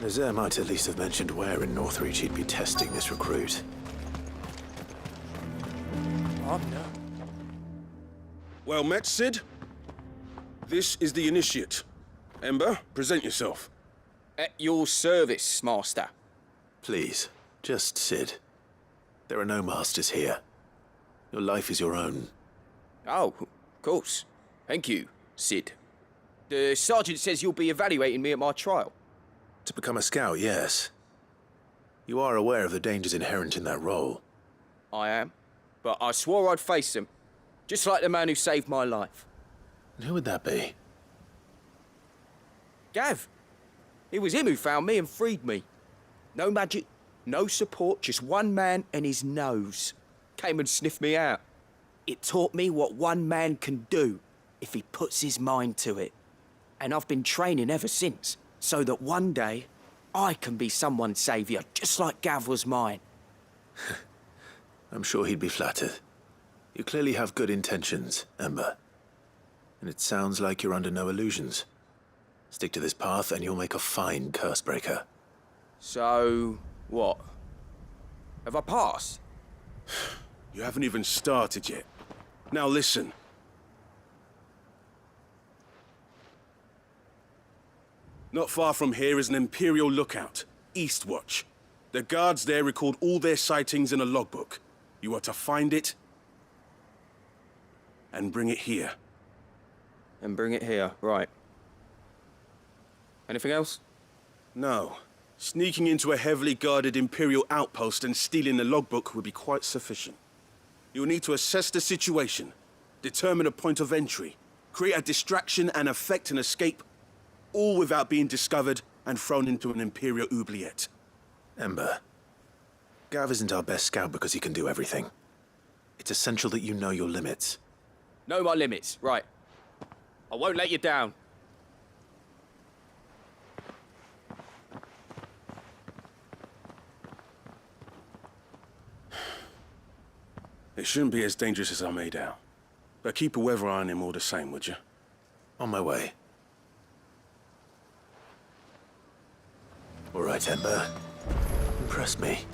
Nazaire might at least have mentioned where in Northreach he'd be testing this recruit. Oh, no. Well met, Cid. This is the Initiate. Ember, present yourself. At your service, Master. Please, just Cid. There are no masters here. Your life is your own. Oh, of course. Thank you, Cid. The Sergeant says you'll be evaluating me at my trial. To become a scout, yes. You are aware of the dangers inherent in that role. I am. But I swore I'd face them. Just like the man who saved my life. And who would that be? Gav. It was him who found me and freed me. No magic, no support, just one man and his nose. Came and sniffed me out. It taught me what one man can do if he puts his mind to it. And I've been training ever since, so that one day I can be someone's saviour, just like Gav was mine. I'm sure he'd be flattered. You clearly have good intentions, Ember. And it sounds like you're under no illusions. Stick to this path and you'll make a fine Cursebreaker. So, what? Have I passed? You haven't even started yet. Now listen. Not far from here is an Imperial lookout, Eastwatch. The guards there record all their sightings in a logbook. You are to find it and bring it here. And bring it here, right. Anything else? No. Sneaking into a heavily guarded Imperial outpost and stealing the logbook would be quite sufficient. You'll need to assess the situation, determine a point of entry, create a distraction and effect an escape, all without being discovered and thrown into an Imperial oubliette. Ember, Gav isn't our best scout because he can do everything. It's essential that you know your limits. Know my limits, right. I won't let you down. It shouldn't be as dangerous as I made out. But keep a weather eye on him all the same, would you? On my way. All right, Ember. Impress me.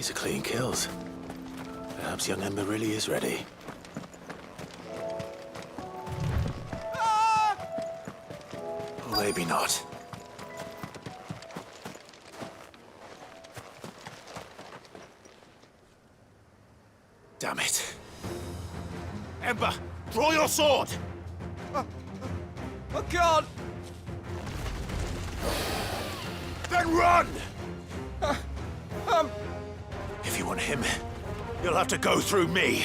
These are clean kills. Perhaps young Ember really is ready. Or maybe not. Damn it. Ember, draw your sword! I can't! Then run! If you want him, You'll have to go through me.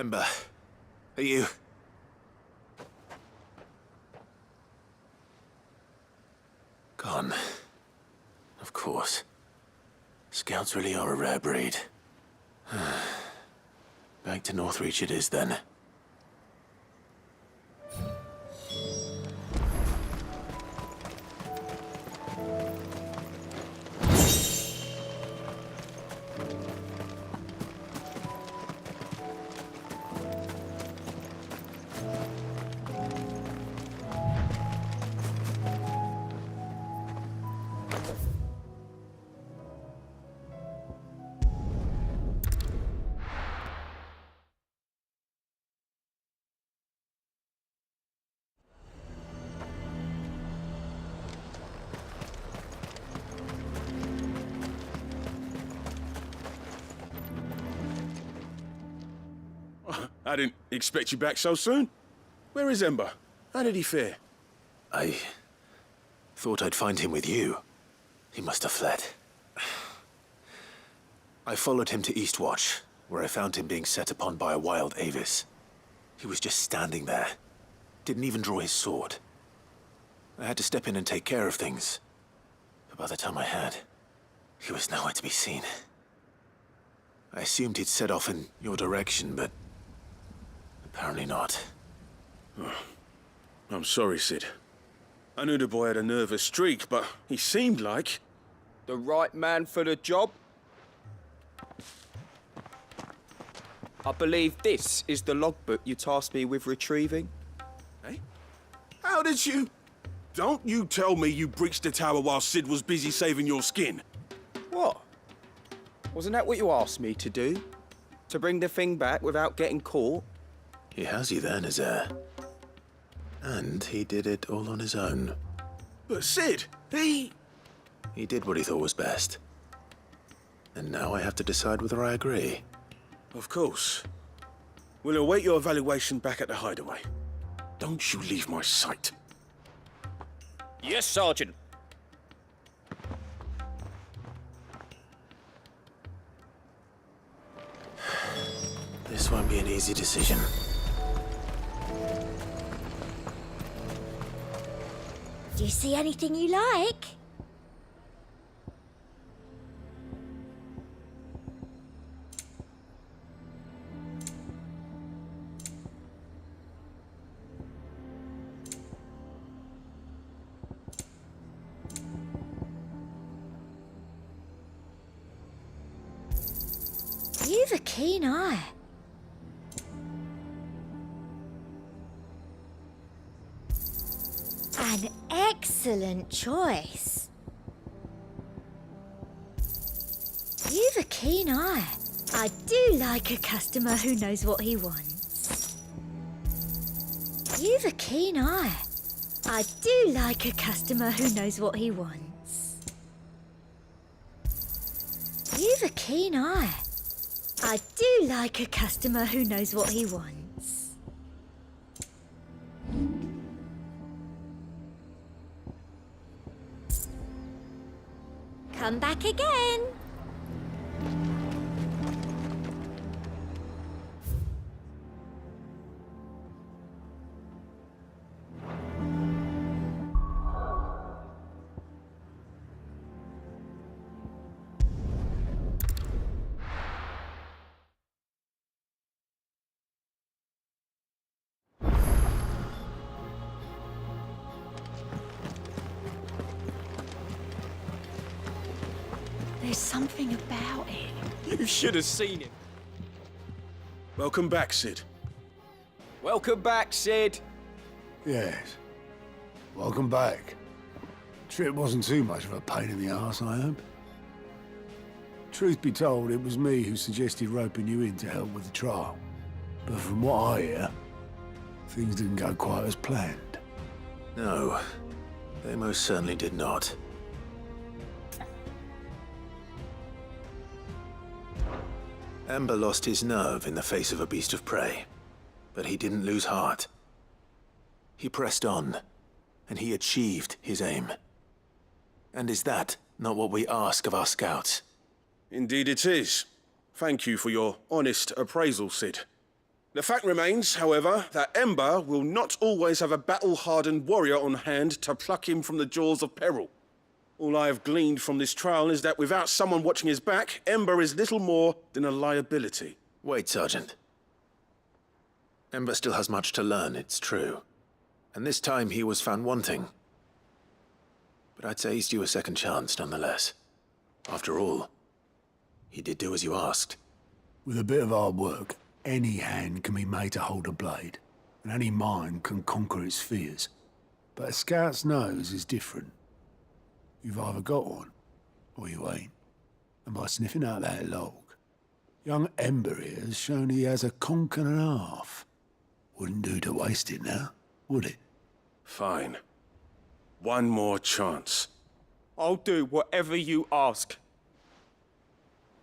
Ember, are you... Gone. Of course. Scouts really are a rare breed. Back to Northreach it is, then. I didn't expect you back so soon. Where is Ember? How did he fare? I thought I'd find him with you. He must have fled. I followed him to Eastwatch, where I found him being set upon by a wild Avis. He was just standing there. Didn't even draw his sword. I had to step in and take care of things. But by the time I had, he was nowhere to be seen. I assumed he'd set off in your direction, but apparently not. I'm sorry, Sid. I knew the boy had a nervous streak, but he seemed like... The right man for the job? I believe this is the logbook you tasked me with retrieving. Eh? How did you... Don't you tell me you breached the tower while Sid was busy saving your skin. What? Wasn't that what you asked me to do? To bring the thing back without getting caught? He has you there, Nazaire. And he did it all on his own. But Sid, he did what he thought was best. And now I have to decide whether I agree. Of course. We'll await your evaluation back at the hideaway. Don't you leave my sight. Yes, Sergeant. This won't be an easy decision. Do you see anything you like? You've a keen eye. An excellent choice. You've a keen eye. I do like a customer who knows what he wants. You've a keen eye. I do like a customer who knows what he wants. You've a keen eye. I do like a customer who knows what he wants. Come back again. There's something about it. You should have seen him. Welcome back, Sid. Welcome back, Sid. Yes. Welcome back. Trip wasn't too much of a pain in the arse, I hope. Truth be told, it was me who suggested roping you in to help with the trial. But from what I hear, things didn't go quite as planned. No, they most certainly did not. Ember lost his nerve in the face of a beast of prey, but he didn't lose heart. He pressed on, and he achieved his aim. And is that not what we ask of our scouts? Indeed it is. Thank you for your honest appraisal, Sid. The fact remains, however, that Ember will not always have a battle-hardened warrior on hand to pluck him from the jaws of peril. All I have gleaned from this trial is that without someone watching his back, Ember is little more than a liability. Wait, Sergeant. Ember still has much to learn, it's true. And this time he was found wanting. But I'd say he's due a second chance, nonetheless. After all, he did do as you asked. With a bit of hard work, any hand can be made to hold a blade, and any mind can conquer its fears. But a scout's nose is different. You've either got one, or you ain't. And by sniffing out that log, young Ember here has shown he has a conch and a half. Wouldn't do to waste it now, would it? Fine. One more chance. I'll do whatever you ask.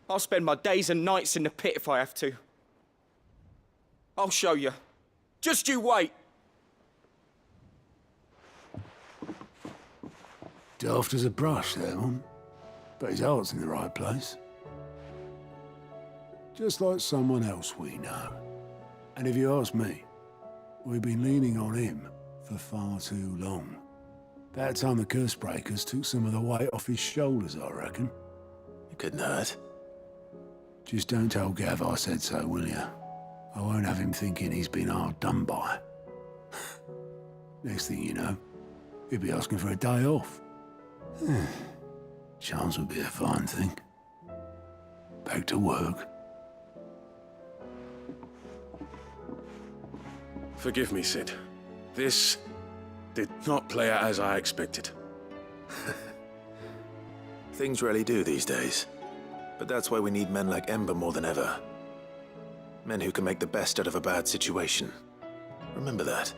I'll spend my days and nights in the pit if I have to. I'll show you. Just you wait. Daft as a brush, that one. But his heart's in the right place. Just like someone else we know. And if you ask me, we've been leaning on him for far too long. That time the Cursebreakers took some of the weight off his shoulders, I reckon. It couldn't hurt. Just don't tell Gav I said so, will you? I won't have him thinking he's been hard done by. Next thing you know, he'll be asking for a day off. Chance would be a fine thing. Back to work. Forgive me, Sid. This did not play out as I expected. Things rarely do these days. But that's why we need men like Ember more than ever. Men who can make the best out of a bad situation. Remember that.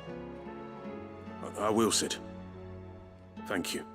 I will, Sid. Thank you.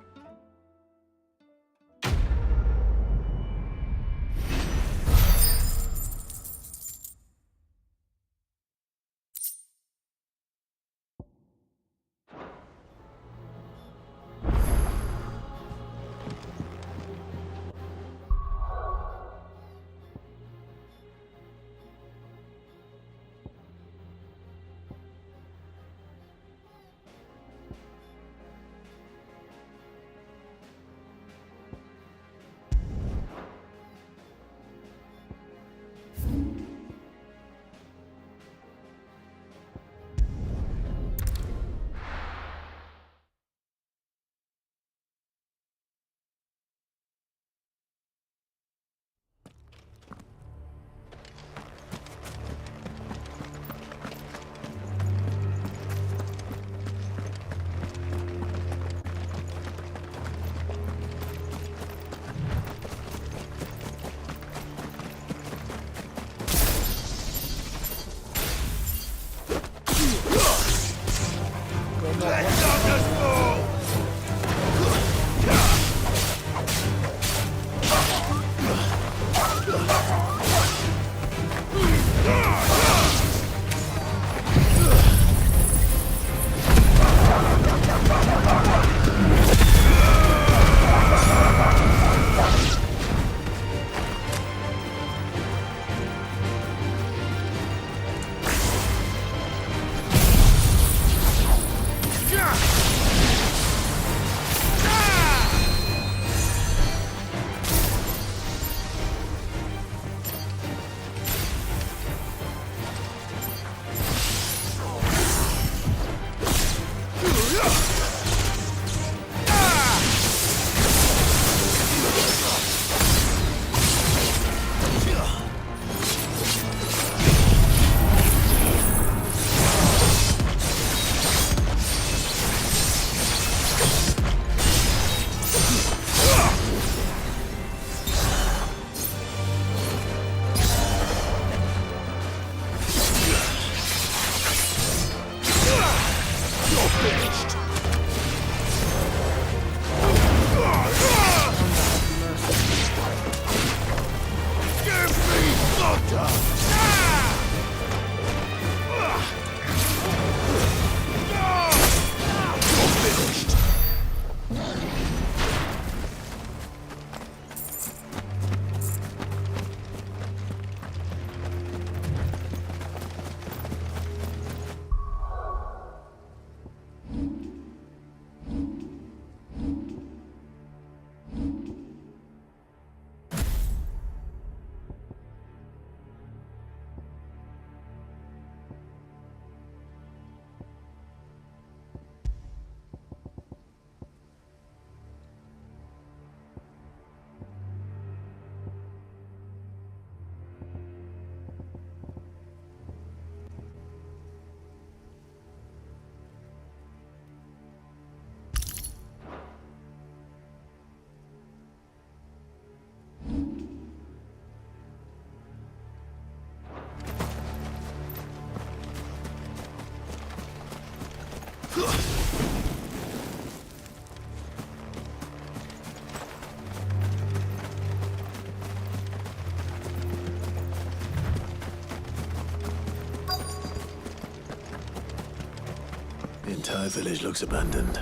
entire village looks abandoned.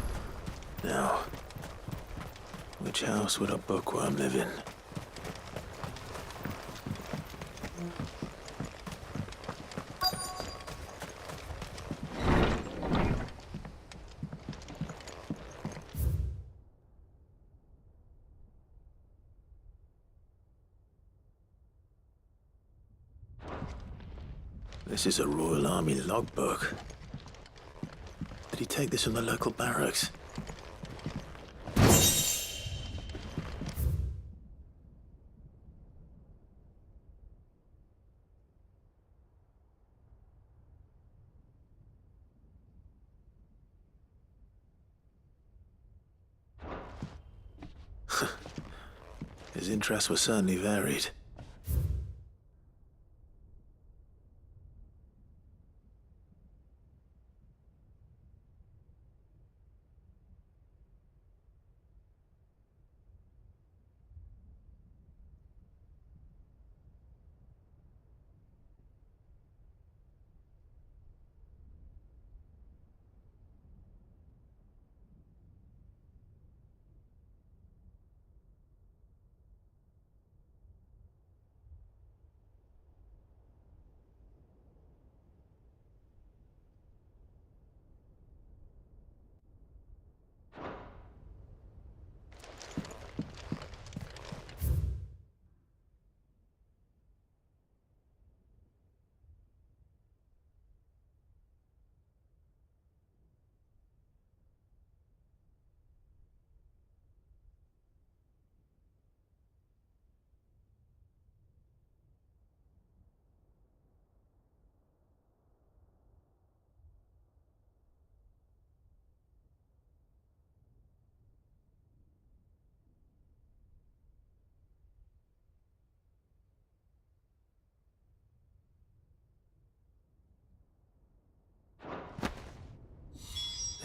Now, which house would a bookworm live in? This is a Royal Army logbook. Did he take this from the local barracks? His interests were certainly varied.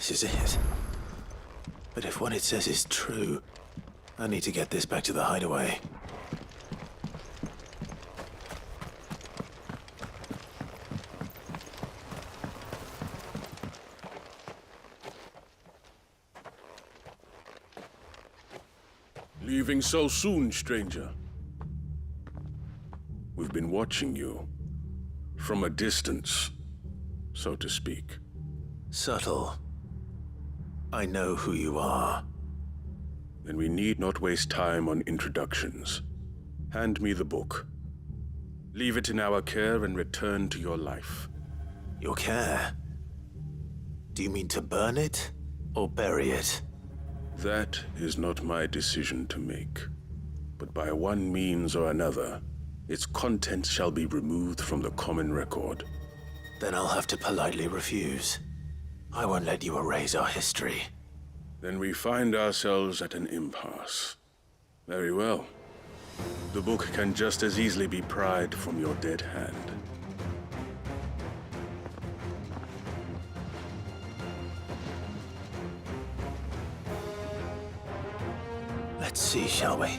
This is it. But if what it says is true, I need to get this back to the hideaway. Leaving so soon, stranger? We've been watching you. From a distance, so to speak. Subtle. I know who you are. Then we need not waste time on introductions. Hand me the book. Leave it in our care and return to your life. Your care? Do you mean to burn it or bury it? That is not my decision to make. But by one means or another, its contents shall be removed from the common record. Then I'll have to politely refuse. I won't let you erase our history. Then we find ourselves at an impasse. Very well. The book can just as easily be pried from your dead hand. Let's see, shall we?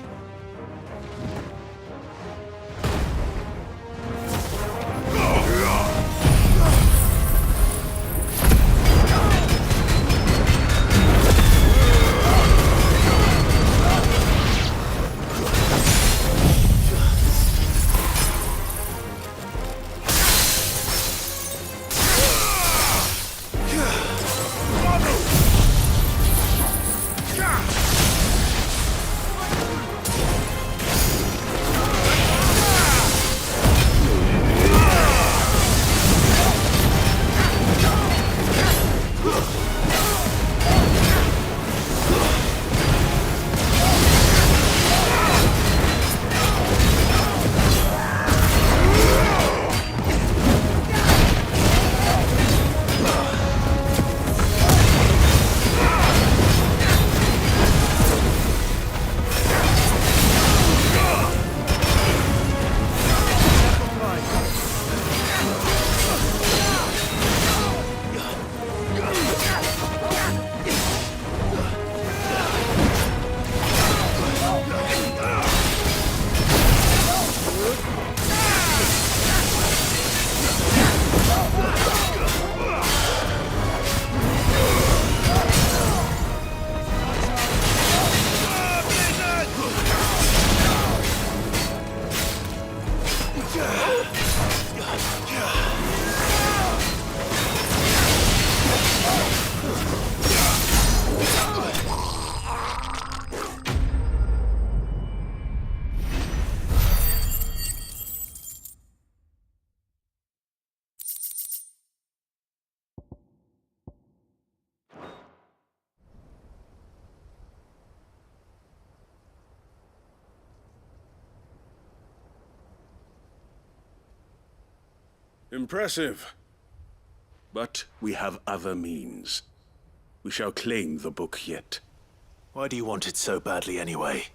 Impressive. But we have other means. We shall claim the book yet. Why do you want it so badly anyway?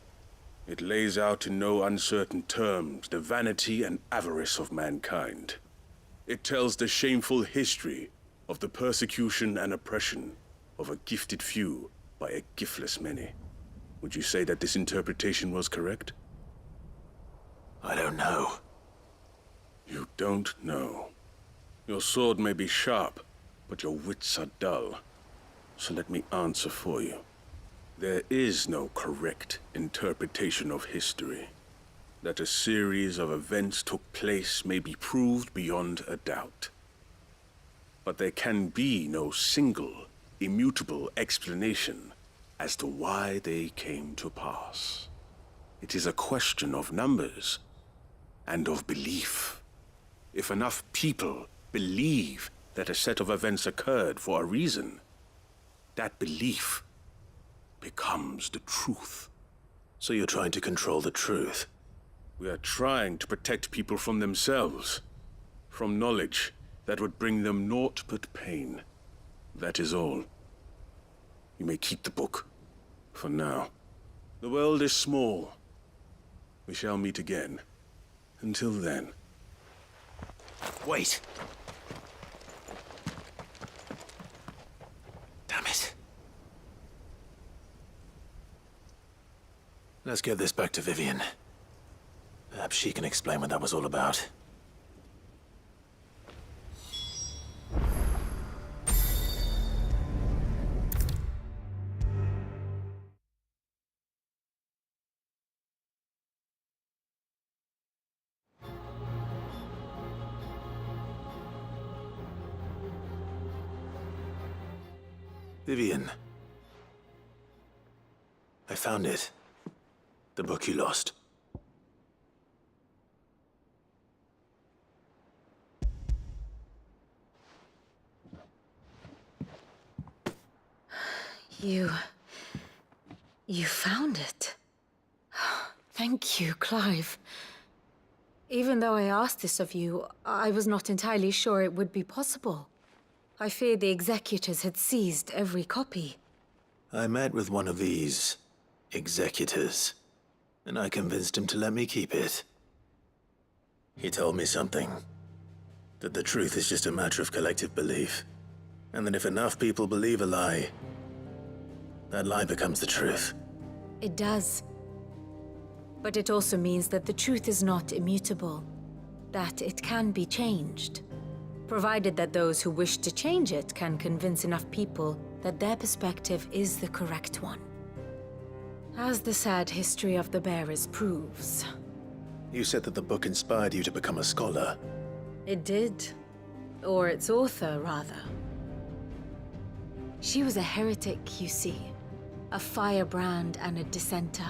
It lays out in no uncertain terms the vanity and avarice of mankind. It tells the shameful history of the persecution and oppression of a gifted few by a giftless many. Would you say that this interpretation was correct? I don't know. You don't know. Your sword may be sharp, but your wits are dull. So let me answer for you. There is no correct interpretation of history. That a series of events took place may be proved beyond a doubt. But there can be no single, immutable explanation as to why they came to pass. It is a question of numbers and of belief. If enough people believe that a set of events occurred for a reason, that belief becomes the truth. So you're trying to control the truth? We are trying to protect people from themselves, from knowledge that would bring them naught but pain. That is all. You may keep the book, for now. The world is small. We shall meet again. Until then. Wait! Damn it. Let's get this back to Vivian. Perhaps she can explain what that was all about. Vivian. I found it. The book you lost. You found it. Thank you, Clive. Even though I asked this of you, I was not entirely sure it would be possible. I feared the executors had seized every copy. I met with one of these executors, and I convinced him to let me keep it. He told me something. That the truth is just a matter of collective belief. And that if enough people believe a lie, that lie becomes the truth. It does. But it also means that the truth is not immutable. That it can be changed. Provided that those who wish to change it can convince enough people that their perspective is the correct one. As the sad history of the Bearers proves. You said that the book inspired you to become a scholar. It did. Or its author, rather. She was a heretic, you see. A firebrand and a dissenter.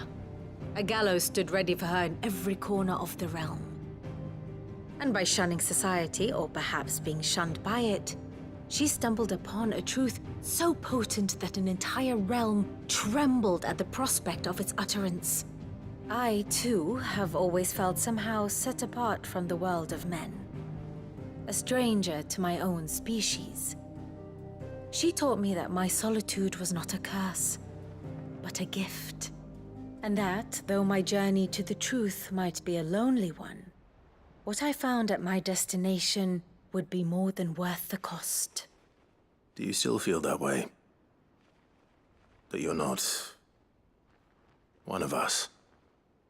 A gallows stood ready for her in every corner of the realm. And by shunning society, or perhaps being shunned by it, she stumbled upon a truth so potent that an entire realm trembled at the prospect of its utterance. I, too, have always felt somehow set apart from the world of men. A stranger to my own species. She taught me that my solitude was not a curse, but a gift. And that, though my journey to the truth might be a lonely one, what I found at my destination would be more than worth the cost. Do you still feel that way? That you're not one of us?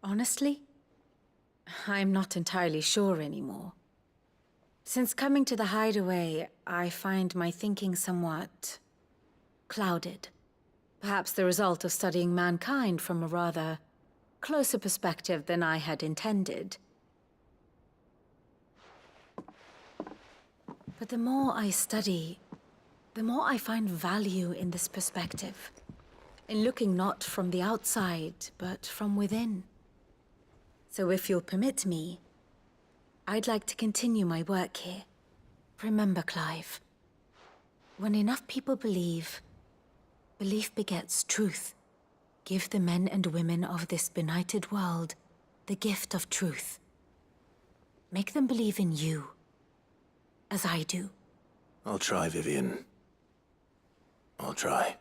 Honestly, I'm not entirely sure anymore. Since coming to the Hideaway, I find my thinking somewhat clouded. Perhaps the result of studying mankind from a rather closer perspective than I had intended. But the more I study, the more I find value in this perspective. In looking not from the outside, but from within. So if you'll permit me, I'd like to continue my work here. Remember, Clive, when enough people believe, belief begets truth. Give the men and women of this benighted world the gift of truth. Make them believe in you. as I do. I'll try, Vivian. I'll try.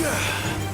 Yeah.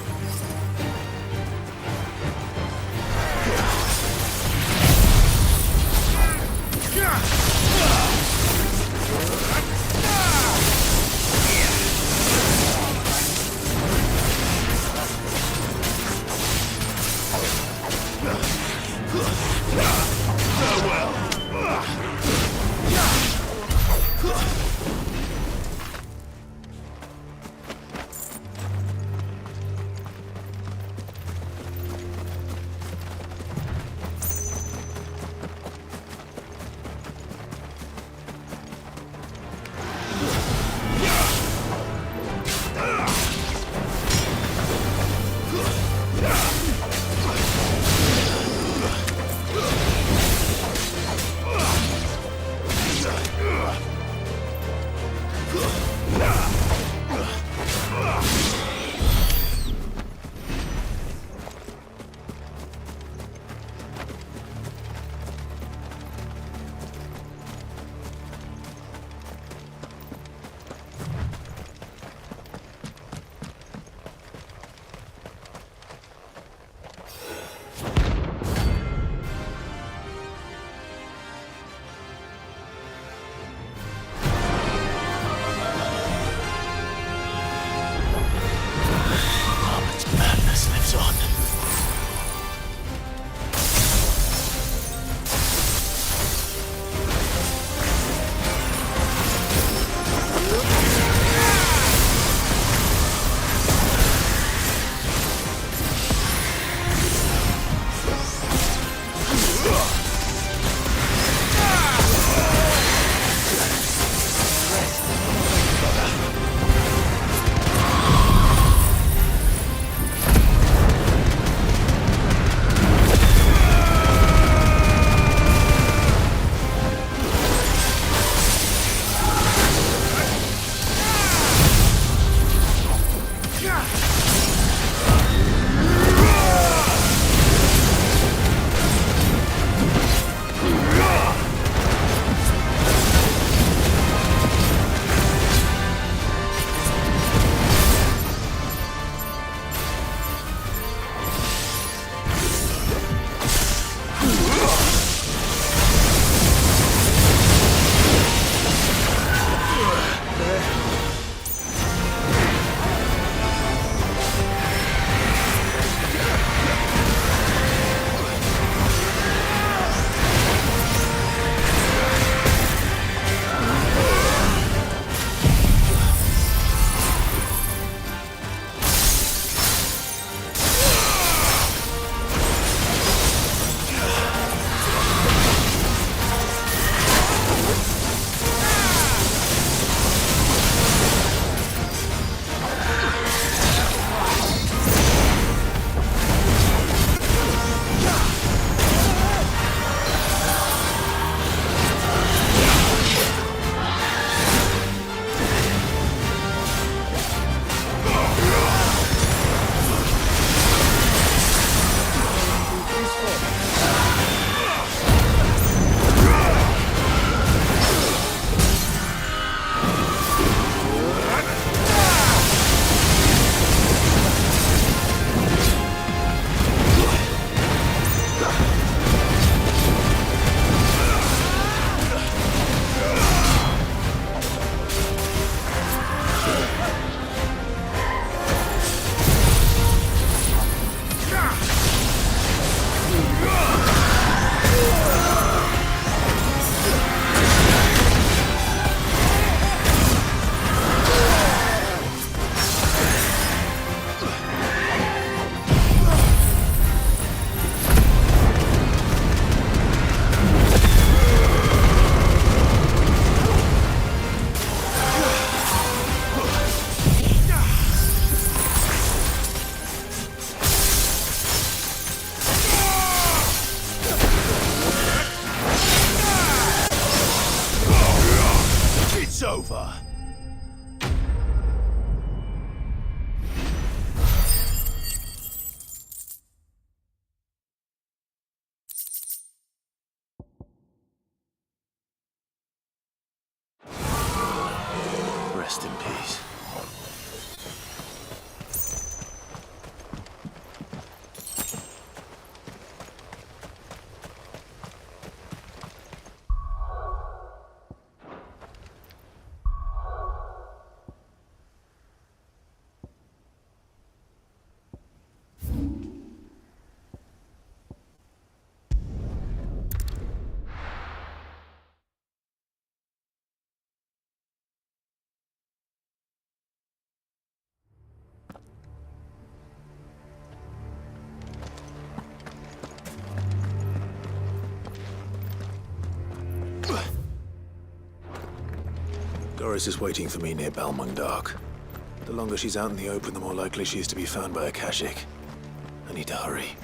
Dolores is waiting for me near Balmung Dark. The longer she's out in the open, the more likely she is to be found by Akashic. I need to hurry.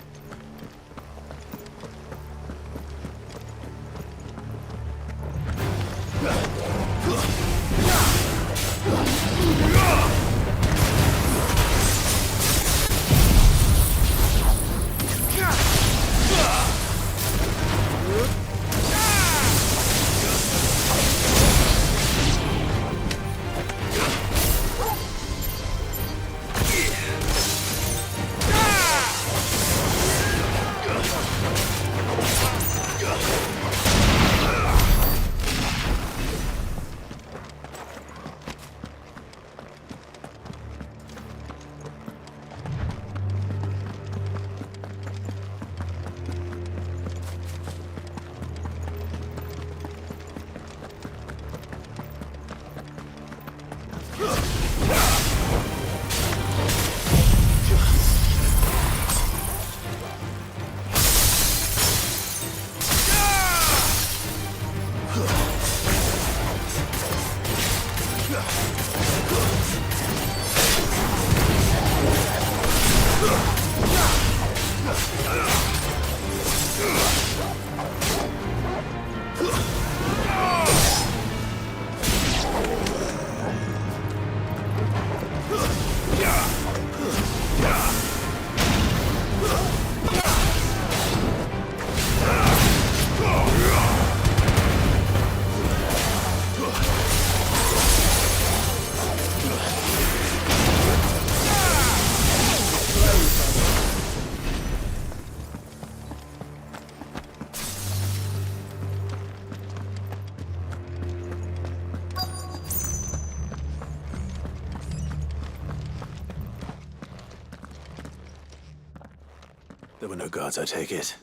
There were no guards, I take it.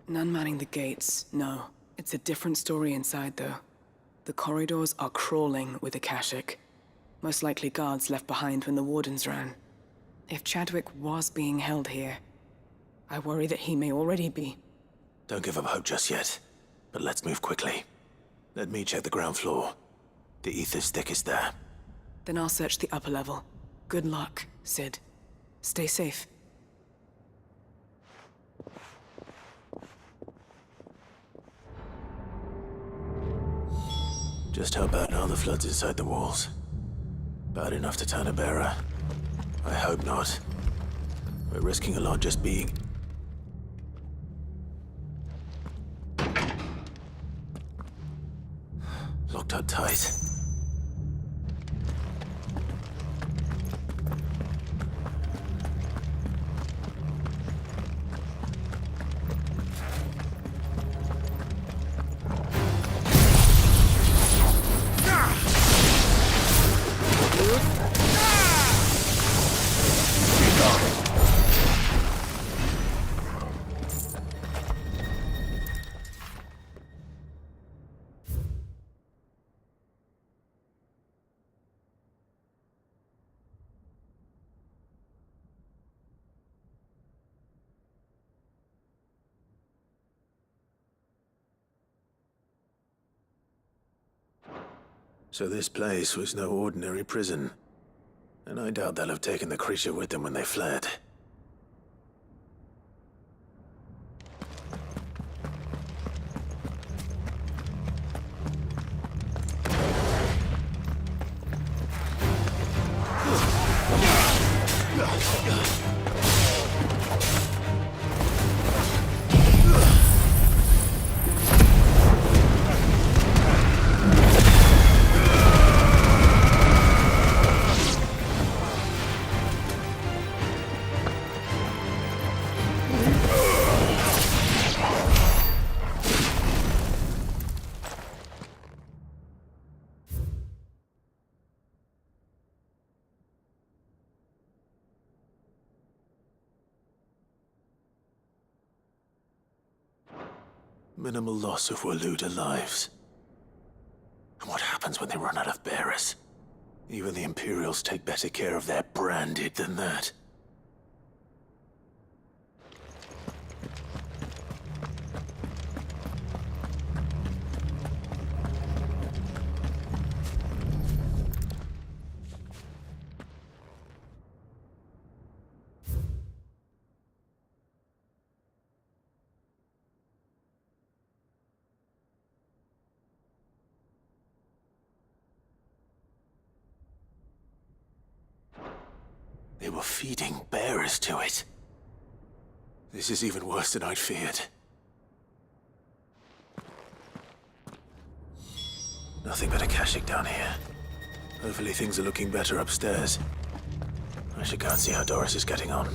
None manning the gates, no. It's a different story inside, though. The corridors are crawling with Akashic. Most likely guards left behind when the Wardens ran. If Chadwick was being held here, I worry that he may already be. Don't give up hope just yet, but let's move quickly. Let me check the ground floor. The ether's thickest there. Then I'll search the upper level. Good luck, Sid. Stay safe. Just how bad are the floods inside the walls? Bad enough to turn a bearer? I hope not. We're risking a lot just being... locked up tight. So this place was no ordinary prison. And I doubt they'll have taken the creature with them when they fled. Minimal loss of Waluda lives. And what happens when they run out of bearers? Even the Imperials take better care of their branded than that. They were feeding bearers to it. This is even worse than I'd feared. Nothing but a Akashic down here. Hopefully things are looking better upstairs. I should go and see how Doris is getting on.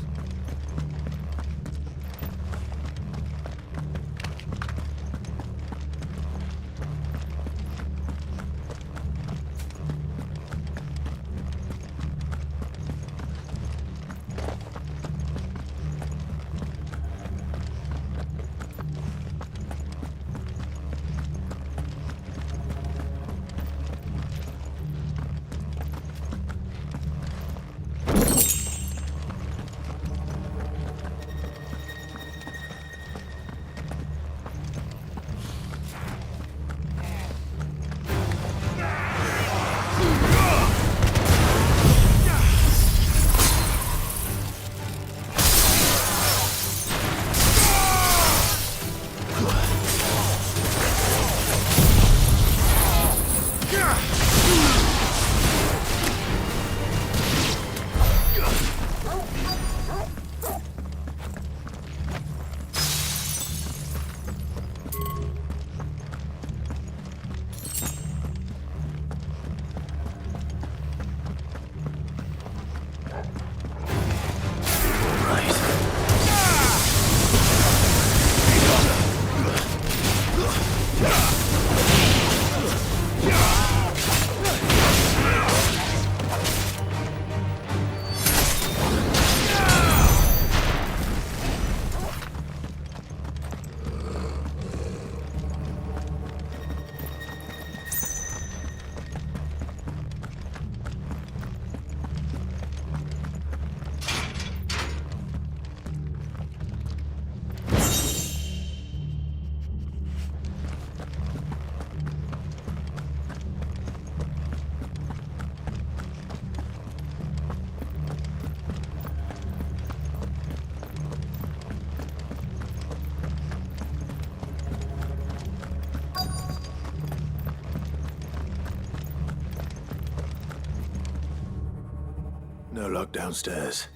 No lock downstairs.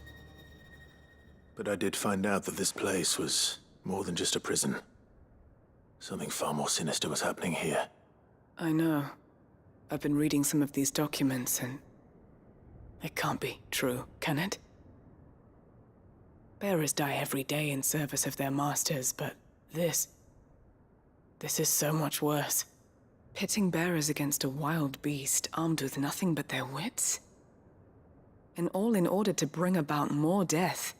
But I did find out that this place was more than just a prison. Something far more sinister was happening here. I know. I've been reading some of these documents and... it can't be true, can it? Bearers die every day in service of their masters, but this is so much worse. Pitting bearers against a wild beast armed with nothing but their wits? And all in order to bring about more death.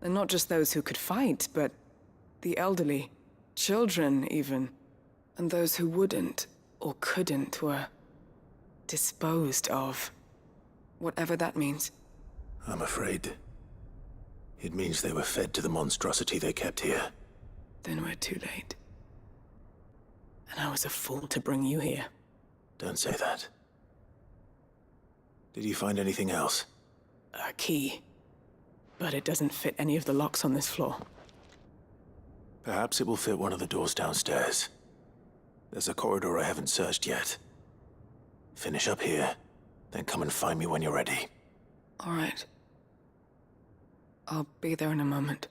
And not just those who could fight, but the elderly, children even. And those who wouldn't or couldn't were disposed of. Whatever that means. I'm afraid it means they were fed to the monstrosity they kept here. Then we're too late. And I was a fool to bring you here. Don't say that. Did you find anything else? A key. But it doesn't fit any of the locks on this floor. Perhaps it will fit one of the doors downstairs. There's a corridor I haven't searched yet. Finish up here, then come and find me when you're ready. All right. I'll be there in a moment.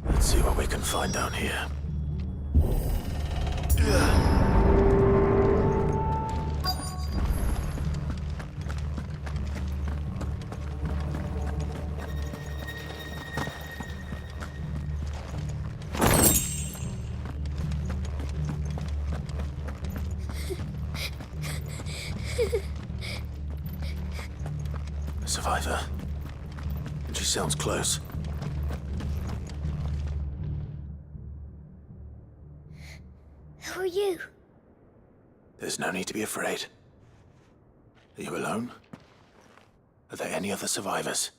Let's see what we can find down here. matter. And she sounds close. Who are you? There's no need to be afraid. Are you alone? Are there any other survivors?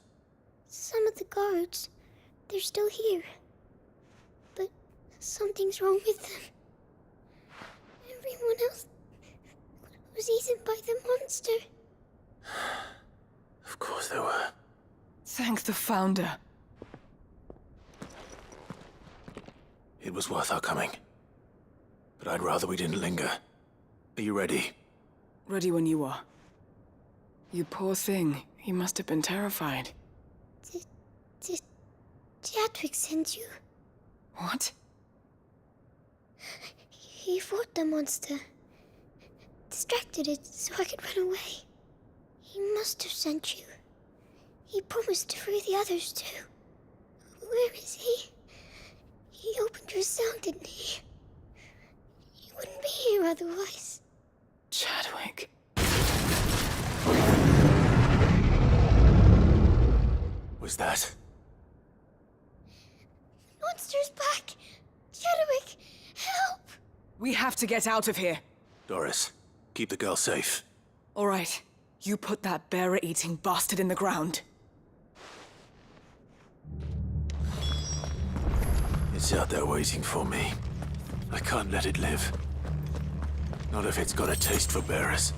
Some of the guards. They're still here. But something's wrong with them. Everyone else was eaten by the monster. Of course there were. Thank the Founder. It was worth our coming. But I'd rather we didn't linger. Are you ready? Ready when you are. You poor thing. He must have been terrified. Did Chadwick send you? What? He fought the monster. Distracted it so I could run away. He must have sent you. He promised to free the others too. Where is he? He opened your cell, didn't he? He wouldn't be here otherwise. Chadwick. Was that? Monster's back! Chadwick, help! We have to get out of here. Doris, keep the girl safe. All right. You put that bearer-eating bastard in the ground. It's out there waiting for me. I can't let it live. Not if it's got a taste for bearers.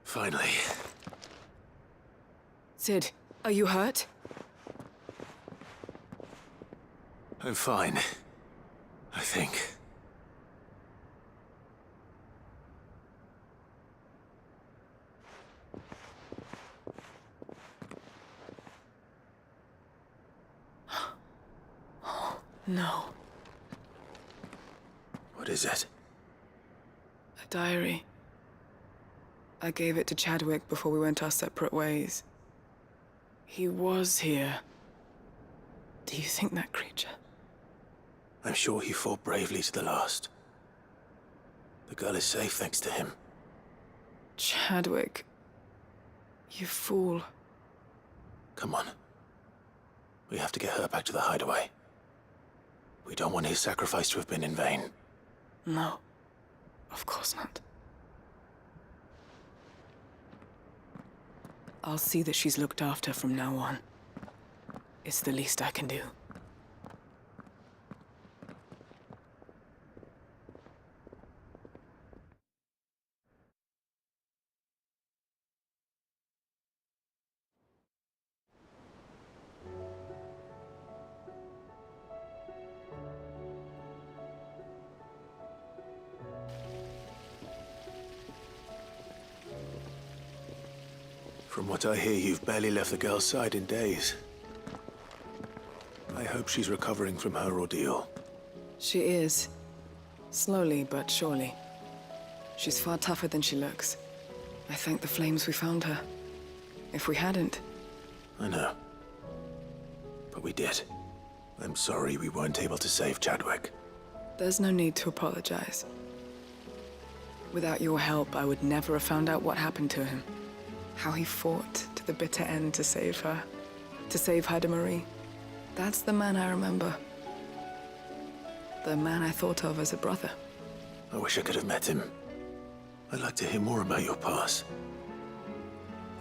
Finally. Sid, are you hurt? I'm fine. I think. No. What is it? A diary. I gave it to Chadwick before we went our separate ways. He was here. Do you think that creature? I'm sure he fought bravely to the last. The girl is safe thanks to him. Chadwick. You fool. Come on. We have to get her back to the hideaway. We don't want his sacrifice to have been in vain. No. Of course not. I'll see that she's looked after from now on. It's the least I can do. From what I hear, you've barely left the girl's side in days. I hope she's recovering from her ordeal. She is. Slowly but surely. She's far tougher than she looks. I thank the flames we found her. If we hadn't... I know. But we did. I'm sorry we weren't able to save Chadwick. There's no need to apologize. Without your help, I would never have found out what happened to him. How he fought to the bitter end to save her. To save Haida Marie. That's the man I remember. The man I thought of as a brother. I wish I could have met him. I'd like to hear more about your past.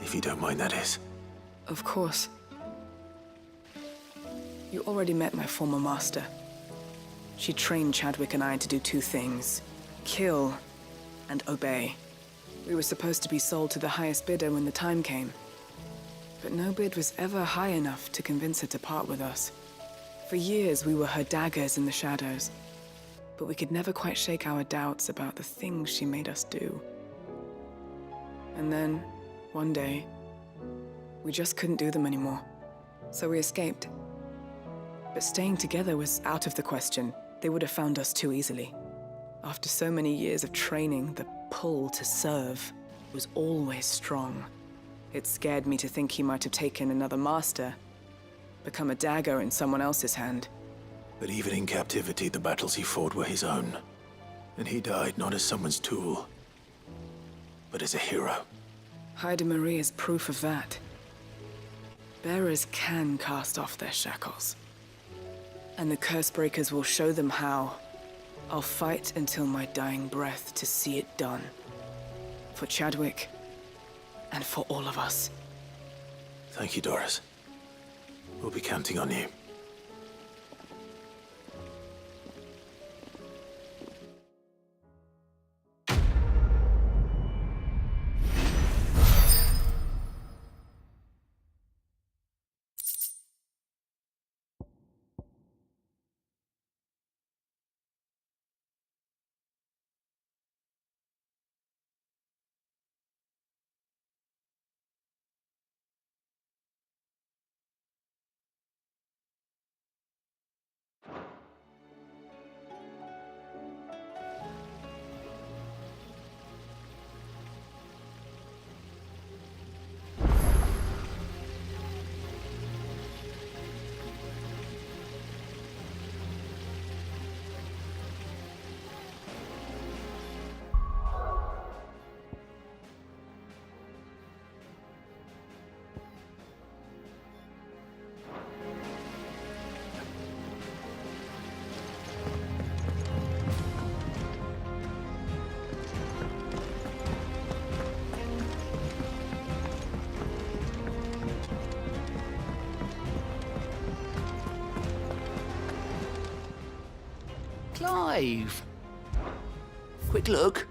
If you don't mind, that is. Of course. You already met my former master. She trained Chadwick and I to do two things. Kill and obey. We were supposed to be sold to the highest bidder when the time came. But no bid was ever high enough to convince her to part with us. For years, we were her daggers in the shadows. But we could never quite shake our doubts about the things she made us do. And then, one day, we just couldn't do them anymore. So we escaped. But staying together was out of the question. They would have found us too easily. After so many years of training, the pull to serve was always strong. It scared me to think he might have taken another master, become a dagger in someone else's hand. But even in captivity, the battles he fought were his own. And he died not as someone's tool, but as a hero. Haida Marie is proof of that. Bearers can cast off their shackles. And the Cursebreakers will show them how. I'll fight until my dying breath to see it done. For Chadwick, and for all of us. Thank you, Doris. We'll be counting on you. Clive! Quick look.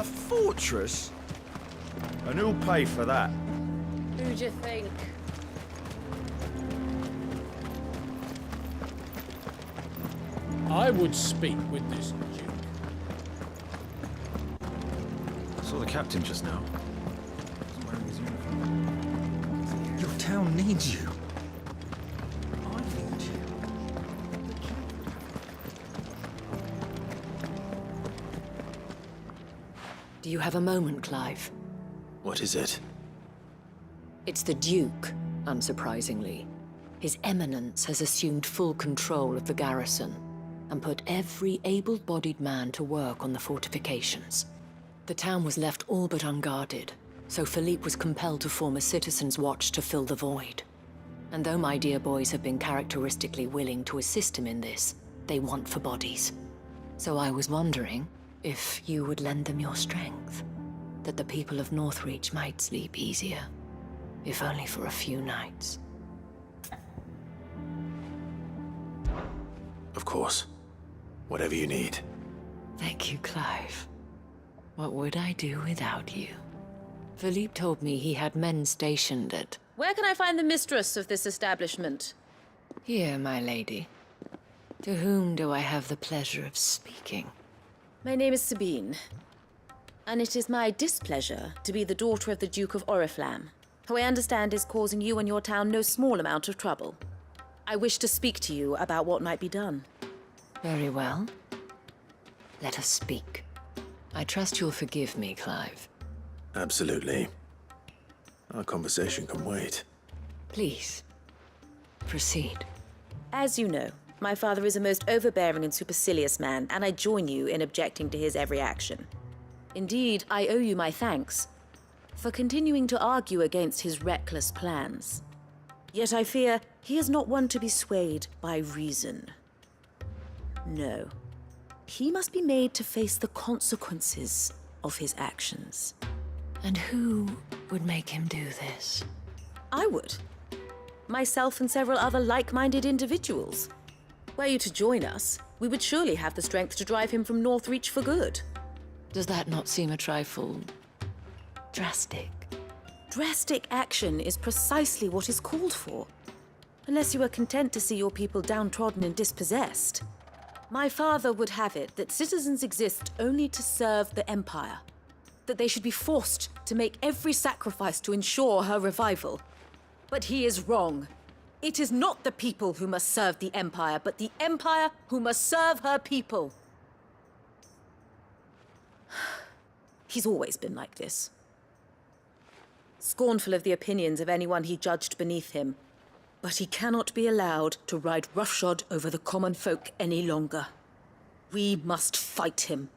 A fortress? And who'll pay for that? Who'd you think? I would speak with this Duke. I saw the captain just now. He's wearing his uniform. Your town needs you. I need you. Do you have a moment, Clive? What is it? It's the Duke, unsurprisingly. His Eminence has assumed full control of the garrison and put every able-bodied man to work on the fortifications. The town was left all but unguarded, so Philippe was compelled to form a citizens' watch to fill the void. And though my dear boys have been characteristically willing to assist him in this, they want for bodies. So I was wondering if you would lend them your strength, that the people of Northreach might sleep easier, if only for a few nights. Of course. Whatever you need. Thank you, Clive. What would I do without you? Philippe told me he had men stationed at... Where can I find the mistress of this establishment? Here, my lady. To whom do I have the pleasure of speaking? My name is Sabine, and it is my displeasure to be the daughter of the Duke of Oriflamme, who I understand is causing you and your town no small amount of trouble. I wish to speak to you about what might be done. Very well. Let us speak. I trust you'll forgive me, Clive. Absolutely. Our conversation can wait. Please, proceed. As you know, my father is a most overbearing and supercilious man, and I join you in objecting to his every action. Indeed, I owe you my thanks for continuing to argue against his reckless plans. Yet I fear he is not one to be swayed by reason. No. He must be made to face the consequences of his actions. And who would make him do this? I would. Myself and several other like-minded individuals. Were you to join us, we would surely have the strength to drive him from Northreach for good. Does that not seem a trifle... drastic? Drastic action is precisely what is called for. Unless you are content to see your people downtrodden and dispossessed. My father would have it that citizens exist only to serve the Empire. That they should be forced to make every sacrifice to ensure her revival. But he is wrong. It is not the people who must serve the Empire, but the Empire who must serve her people. He's always been like this. Scornful of the opinions of anyone he judged beneath him. But he cannot be allowed to ride roughshod over the common folk any longer. We must fight him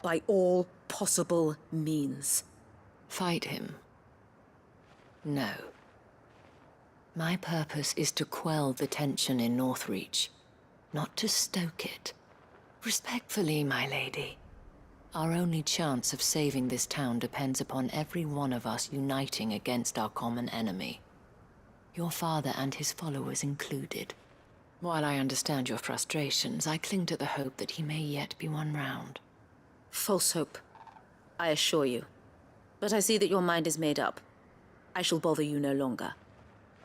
by all possible means. Fight him? No. My purpose is to quell the tension in Northreach, not to stoke it. Respectfully, my lady. Our only chance of saving this town depends upon every one of us uniting against our common enemy. Your father and his followers included. While I understand your frustrations, I cling to the hope that he may yet be won round. False hope, I assure you. But I see that your mind is made up. I shall bother you no longer.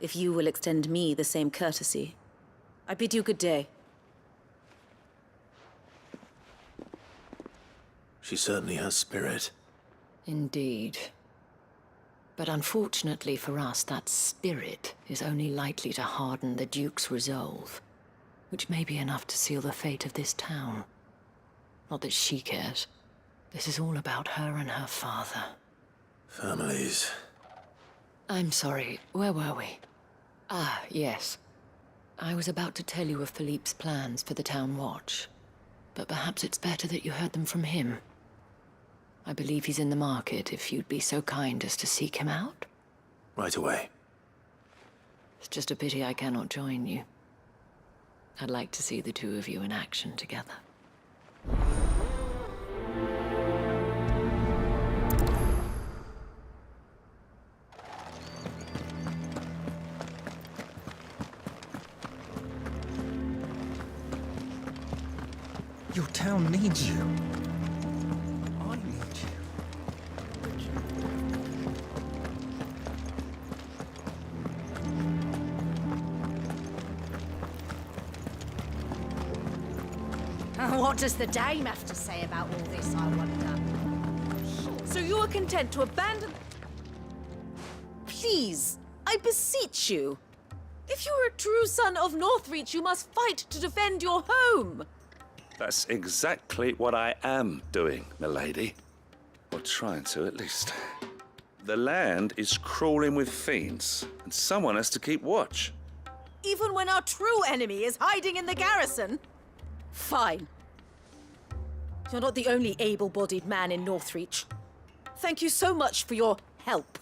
If you will extend me the same courtesy, I bid you good day. She certainly has spirit. Indeed. But unfortunately for us, that spirit is only likely to harden the Duke's resolve, which may be enough to seal the fate of this town. Not that she cares. This is all about her and her father. Families. I'm sorry, where were we? Ah, yes. I was about to tell you of Philippe's plans for the town watch, but perhaps it's better that you heard them from him. I believe he's in the market, if you'd be so kind as to seek him out. Right away. It's just a pity I cannot join you. I'd like to see the two of you in action together. Your town needs you. I need you. What does the dame have to say about all this, I wonder? So you are content to abandon... Please, I beseech you. If you are a true son of Northreach, you must fight to defend your home. That's exactly what I am doing, milady. Or trying to, at least. The land is crawling with fiends, and someone has to keep watch. Even when our true enemy is hiding in the garrison? Fine. You're not the only able-bodied man in Northreach. Thank you so much for your help.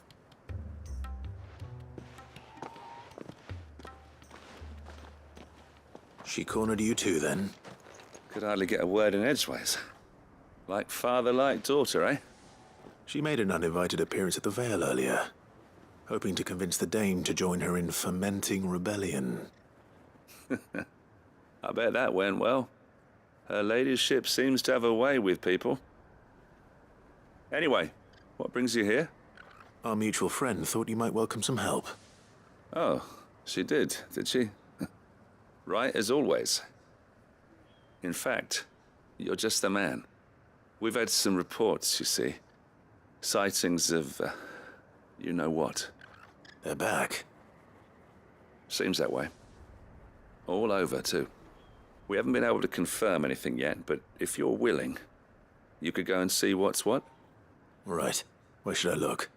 She cornered you too, then? Could hardly get a word in edgeways. Like father, like daughter, eh? She made an uninvited appearance at the Vale earlier, hoping to convince the Dame to join her in fomenting rebellion. I bet that went well. Her ladyship seems to have a way with people. Anyway, what brings you here? Our mutual friend thought you might welcome some help. Oh, she did she? Right as always. In fact, you're just the man. We've had some reports, you see. Sightings of, you know what. They're back. Seems that way. All over, too. We haven't been able to confirm anything yet, but if you're willing, you could go and see what's what. Right. Where should I look?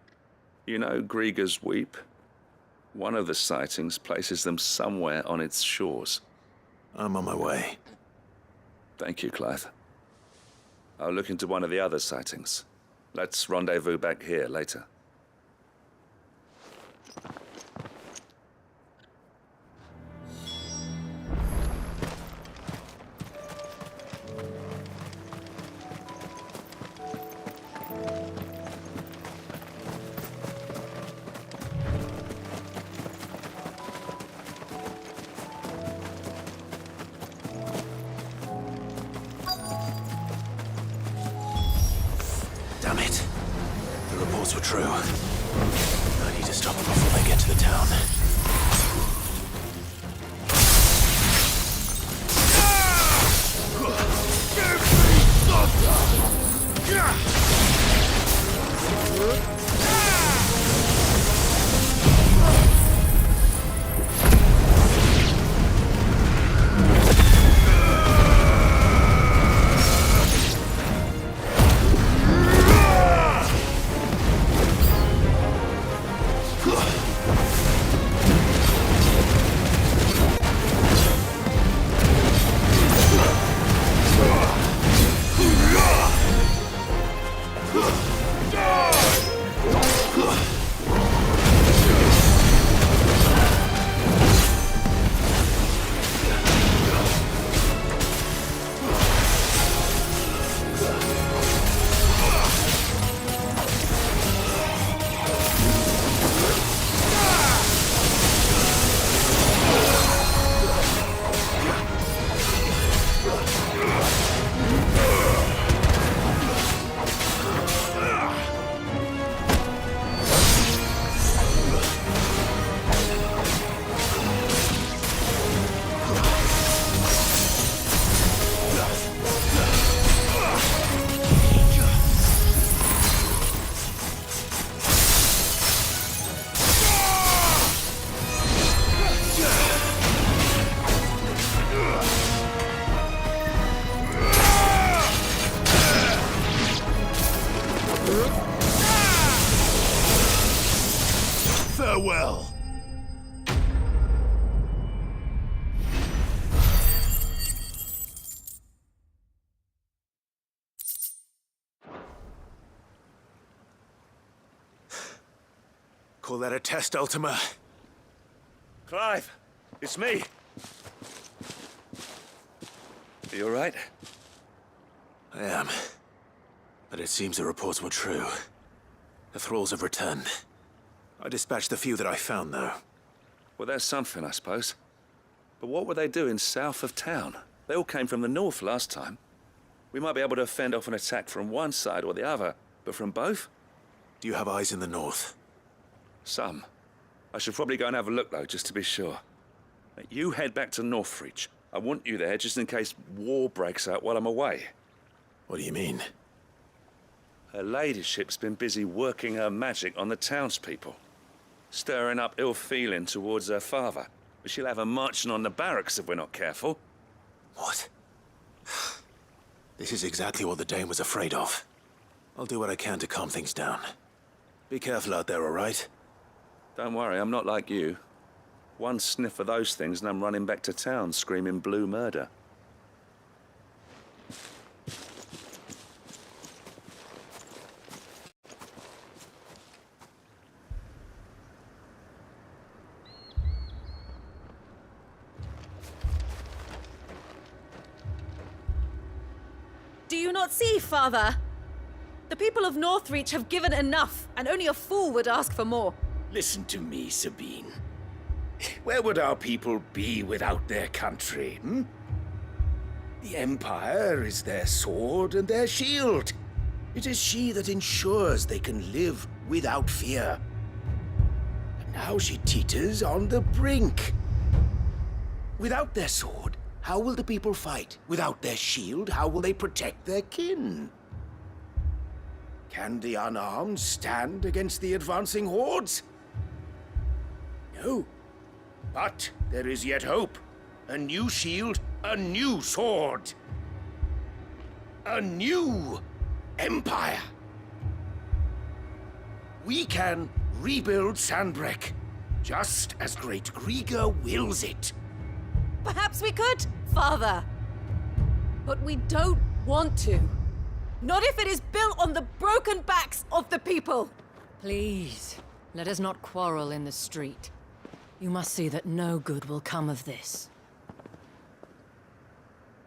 You know Grieger's Weep? One of the sightings places them somewhere on its shores. I'm on my way. Thank you, Clive. I'll look into one of the other sightings. Let's rendezvous back here later. Damn it. The reports were true. I need to stop them before they get to the town. Farewell. Call that a test, Ultima? Clive, it's me. Are you all right? I am. But it seems the reports were true. The thralls have returned. I dispatched the few that I found, though. Well, that's something, I suppose. But what were they doing south of town? They all came from the north last time. We might be able to fend off an attack from one side or the other, but from both? Do you have eyes in the north? Some. I should probably go and have a look, though, just to be sure. You head back to Northreach. I want you there just in case war breaks out while I'm away. What do you mean? Her ladyship's been busy working her magic on the townspeople, stirring up ill feeling towards her father. But she'll have her marching on the barracks if we're not careful. What? This is exactly what the Dame was afraid of. I'll do what I can to calm things down. Be careful out there, all right? Don't worry, I'm not like you. One sniff of those things and I'm running back to town screaming blue murder. Do you not see, Father? The people of Northreach have given enough, and only a fool would ask for more. Listen to me, Sabine. Where would our people be without their country, hmm? The Empire is their sword and their shield. It is she that ensures they can live without fear. And now she teeters on the brink. Without their sword, how will the people fight? Without their shield, how will they protect their kin? Can the unarmed stand against the advancing hordes? No. But there is yet hope. A new shield, a new sword. A new empire. We can rebuild Sanbreque, just as Great Griga wills it. Perhaps we could, Father. But we don't want to. Not if it is built on the broken backs of the people. Please, let us not quarrel in the street. You must see that no good will come of this.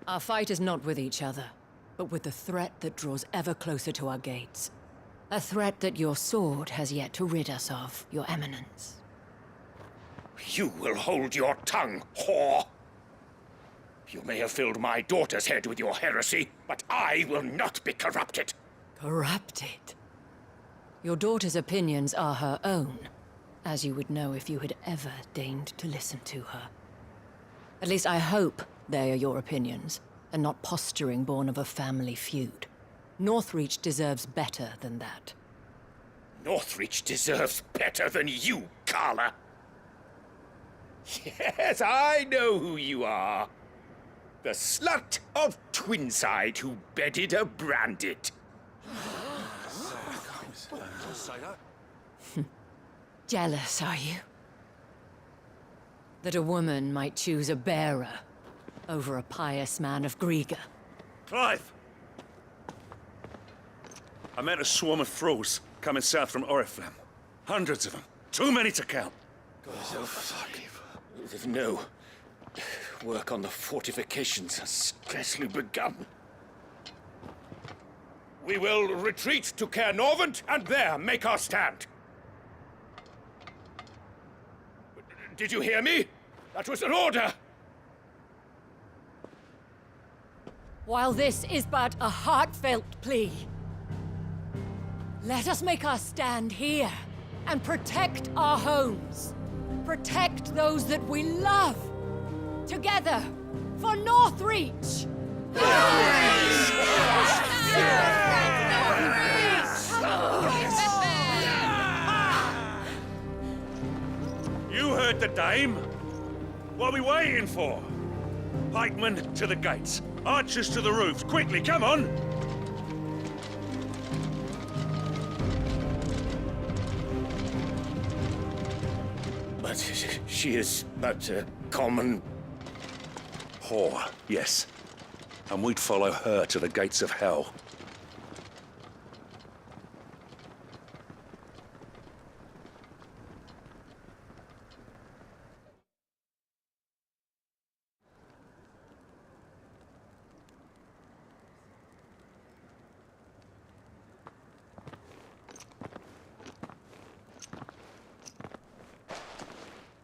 Our fight is not with each other, but with the threat that draws ever closer to our gates. A threat that your sword has yet to rid us of, Your Eminence. You will hold your tongue, whore! You may have filled my daughter's head with your heresy, but I will not be corrupted. Corrupted? Your daughter's opinions are her own, as you would know if you had ever deigned to listen to her. At least I hope they are your opinions, and not posturing born of a family feud. Northreach deserves better than that. Northreach deserves better than you, Carla. Yes, I know who you are. The slut of Twinside who bedded a Brandit. Jealous, are you? That a woman might choose a bearer over a pious man of Griga. Clive! I met a swarm of thralls coming south from Oriflamme. Hundreds of them. Too many to count. No. Work on the fortifications has scarcely begun. We will retreat to Caer Norvent and there make our stand. Did you hear me? That was an order! While this is but a heartfelt plea, let us make our stand here and protect our homes. Protect those that we love. Together, for Northreach! You heard the Dame. What are we waiting for? Pikemen to the gates. Archers to the roofs. Quickly, come on! But she is but a common... whore, yes. And we'd follow her to the gates of hell.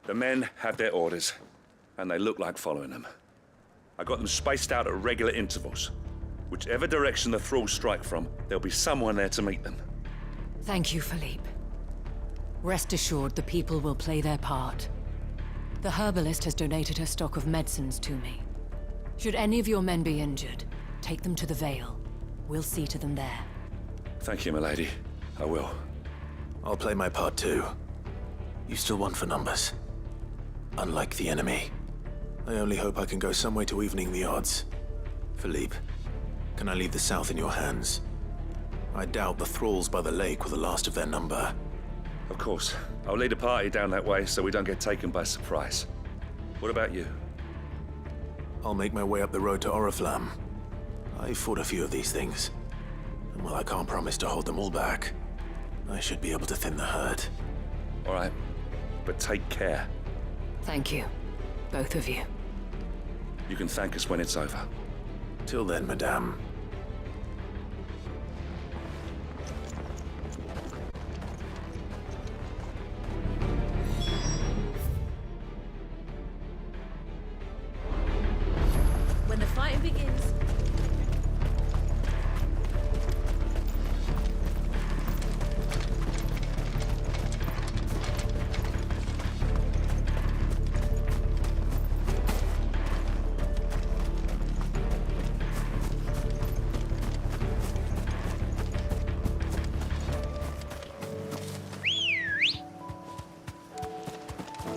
The men have their orders, and they look like following them. I got them spaced out at regular intervals. Whichever direction the thralls strike from, there'll be someone there to meet them. Thank you, Philippe. Rest assured the people will play their part. The herbalist has donated her stock of medicines to me. Should any of your men be injured, take them to the Vale. We'll see to them there. Thank you, milady. I will. I'll play my part too. You still want for numbers. Unlike the enemy. I only hope I can go some way to evening the odds. Philippe, can I leave the South in your hands? I doubt the thralls by the lake were the last of their number. Of course. I'll lead a party down that way so we don't get taken by surprise. What about you? I'll make my way up the road to Oriflamme. I fought a few of these things. And while I can't promise to hold them all back, I should be able to thin the herd. All right. But take care. Thank you. Both of you. You can thank us when it's over. Till then, madame. When the fighting begins,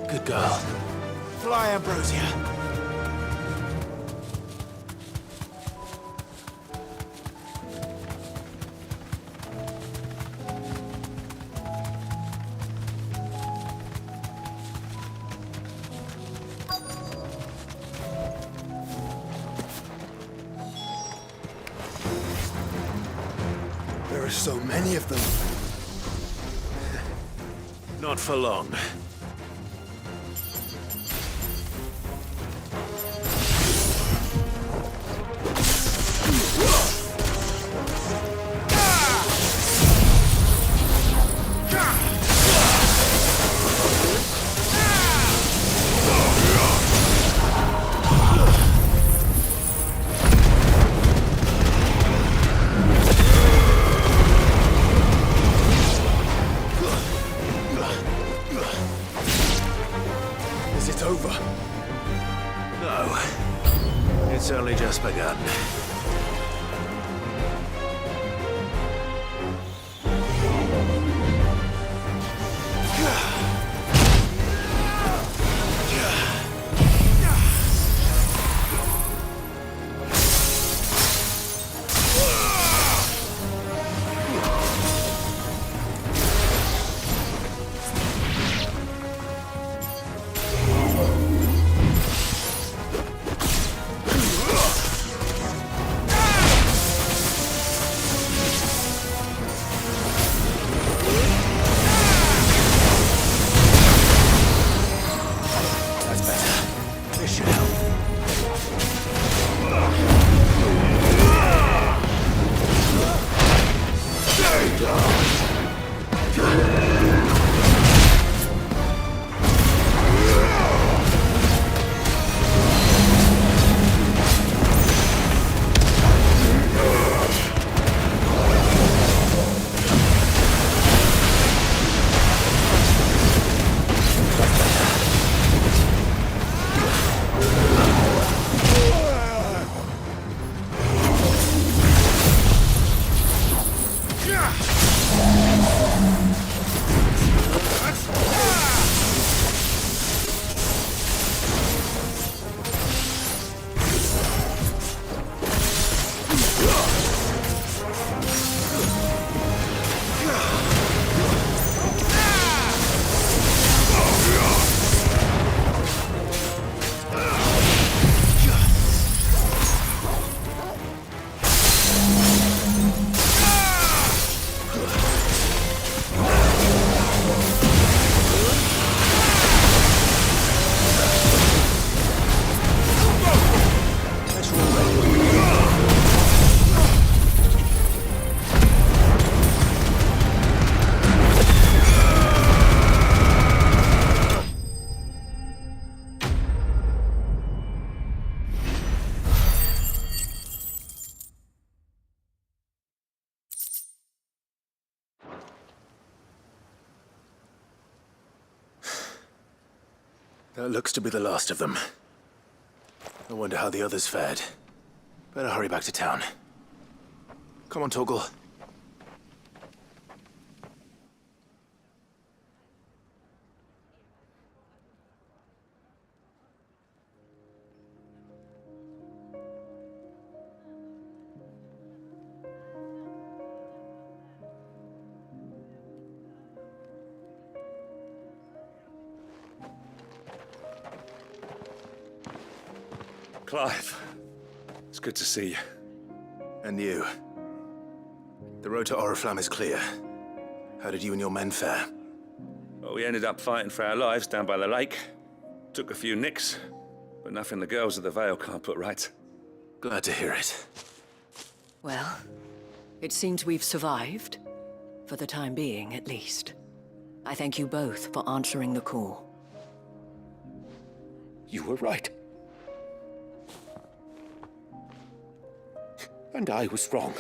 Good girl. Fly, Ambrosia. There are so many of them. Not for long. Is it over? No. It's only just begun. That looks to be the last of them. I wonder how the others fared. Better hurry back to town. Come on, Torgal. Clive, it's good to see you. And you. The road to Oriflamme is clear. How did you and your men fare? Well, we ended up fighting for our lives down by the lake. Took a few nicks, but nothing the girls of the Vale can't put right. Glad to hear it. Well, it seems we've survived. For the time being, at least. I thank you both for answering the call. You were right. And I was wrong.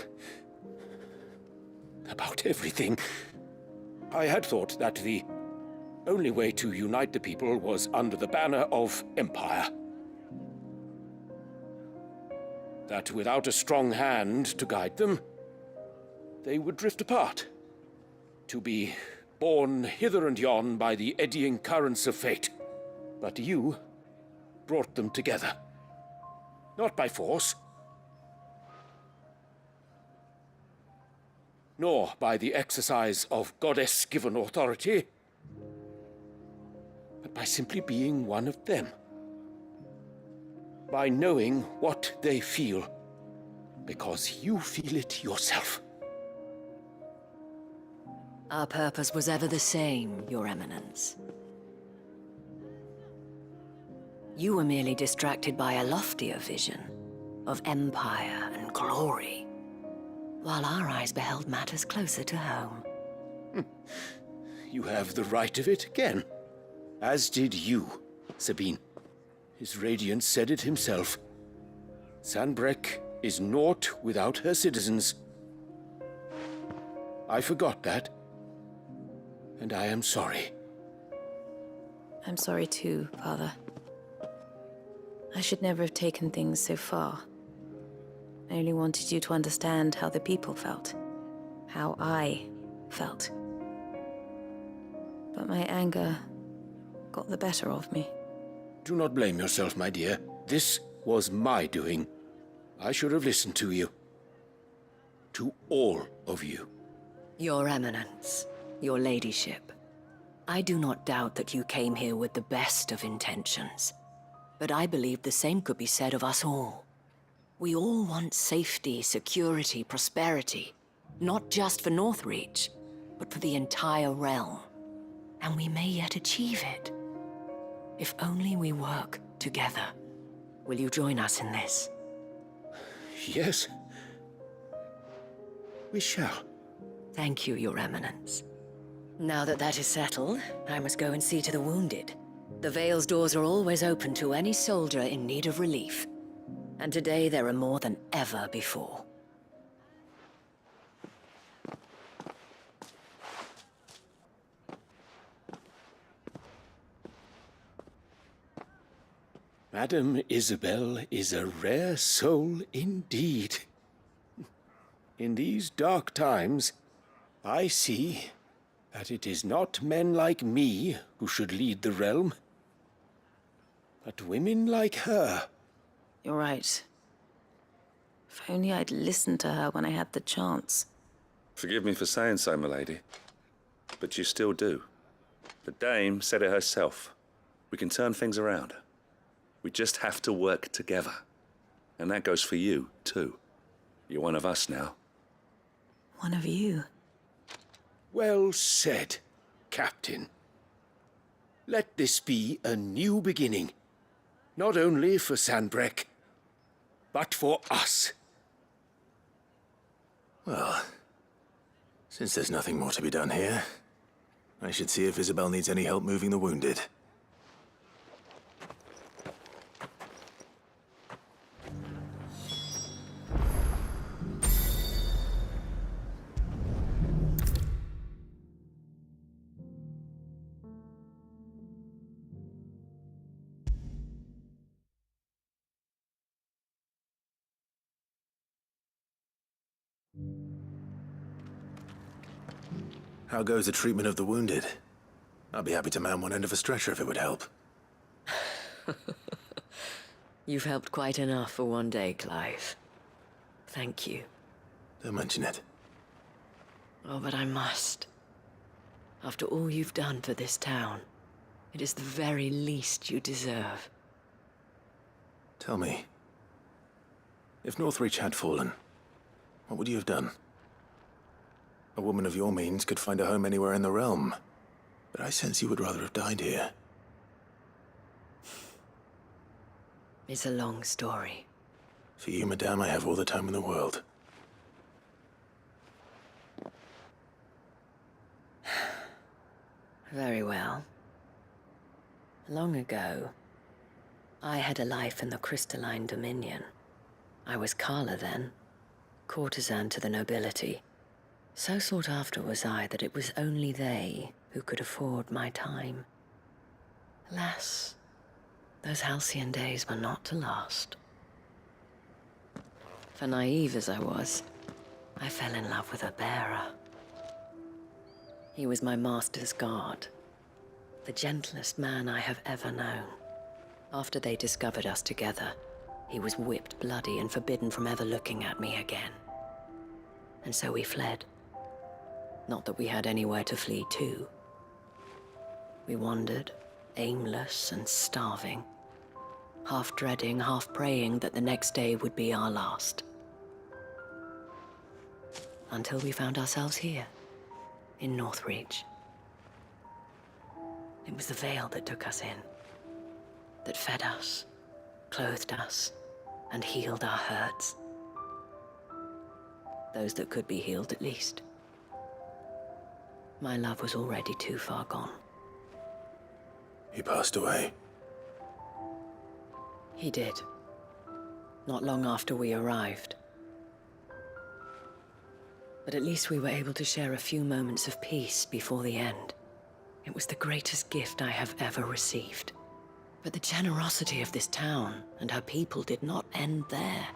About everything. I had thought that the only way to unite the people was under the banner of Empire. That without a strong hand to guide them, they would drift apart. To be borne hither and yon by the eddying currents of fate. But you brought them together. Not by force, nor by the exercise of goddess-given authority, but by simply being one of them. By knowing what they feel, because you feel it yourself. Our purpose was ever the same, Your Eminence. You were merely distracted by a loftier vision of empire and glory, while our eyes beheld matters closer to home. You have the right of it again. As did you, Sabine. His Radiance said it himself. Sanbreque is naught without her citizens. I forgot that. And I am sorry. I'm sorry too, Father. I should never have taken things so far. I only wanted you to understand how the people felt. How I felt. But my anger got the better of me. Do not blame yourself, my dear. This was my doing. I should have listened to you. To all of you. Your Eminence, your Ladyship, I do not doubt that you came here with the best of intentions. But I believe the same could be said of us all. We all want safety, security, prosperity. Not just for Northreach, but for the entire realm. And we may yet achieve it. If only we work together. Will you join us in this? Yes. We shall. Thank you, Your Eminence. Now that that is settled, I must go and see to the wounded. The Vale's doors are always open to any soldier in need of relief. And today there are more than ever before. Madame Isabel is a rare soul indeed. In these dark times, I see that it is not men like me who should lead the realm, but women like her. You're right. If only I'd listened to her when I had the chance. Forgive me for saying so, milady, but you still do. The Dame said it herself. We can turn things around. We just have to work together. And that goes for you, too. You're one of us now. One of you? Well said, Captain. Let this be a new beginning. Not only for Sanbreque, but for us. Well, since there's nothing more to be done here, I should see if Isabel needs any help moving the wounded. How goes the treatment of the wounded? I'd be happy to man one end of a stretcher if it would help. You've helped quite enough for one day, Clive. Thank you. Don't mention it. Oh, but I must. After all you've done for this town, it is the very least you deserve. Tell me, if Northreach had fallen, what would you have done? A woman of your means could find a home anywhere in the realm, but I sense you would rather have died here. It's a long story. For you, madame, I have all the time in the world. Very well. Long ago, I had a life in the Crystalline Dominion. I was Carla then, courtesan to the nobility. So sought after was I that it was only they who could afford my time. Alas, those halcyon days were not to last. For naive as I was, I fell in love with a bearer. He was my master's guard, the gentlest man I have ever known. After they discovered us together, he was whipped bloody and forbidden from ever looking at me again. And so we fled. Not that we had anywhere to flee to. We wandered, aimless and starving, half dreading, half praying that the next day would be our last. Until we found ourselves here, in Northreach. It was the Veil that took us in, that fed us, clothed us, and healed our hurts. Those that could be healed, at least. My love was already too far gone. He passed away. He did. Not long after we arrived. But at least we were able to share a few moments of peace before the end. It was the greatest gift I have ever received. But the generosity of this town and her people did not end there.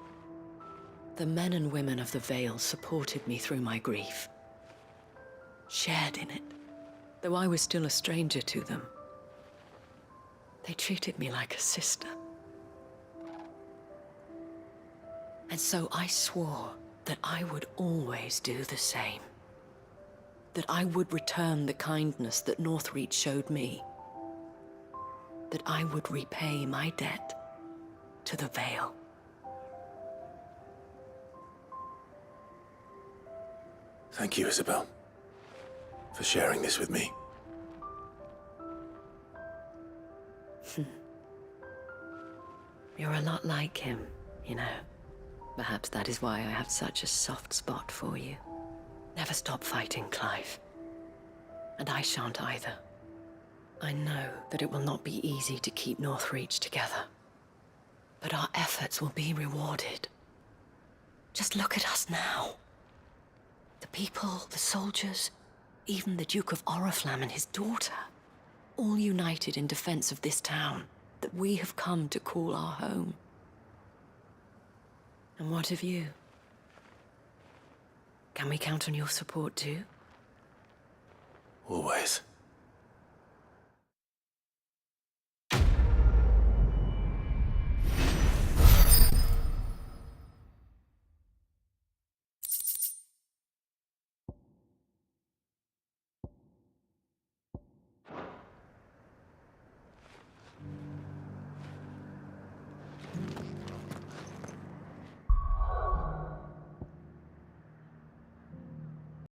The men and women of the Vale supported me through my grief. Shared in it, though I was still a stranger to them. They treated me like a sister. And so I swore that I would always do the same. That I would return the kindness that Northreach showed me. That I would repay my debt to the Vale. Thank you, Isabel, for sharing this with me. You're a lot like him, you know. Perhaps that is why I have such a soft spot for you. Never stop fighting, Clive. And I shan't either. I know that it will not be easy to keep Northreach together. But our efforts will be rewarded. Just look at us now. The people, the soldiers, even the Duke of Oriflamme and his daughter, all united in defense of this town that we have come to call our home. And what of you? Can we count on your support too? Always.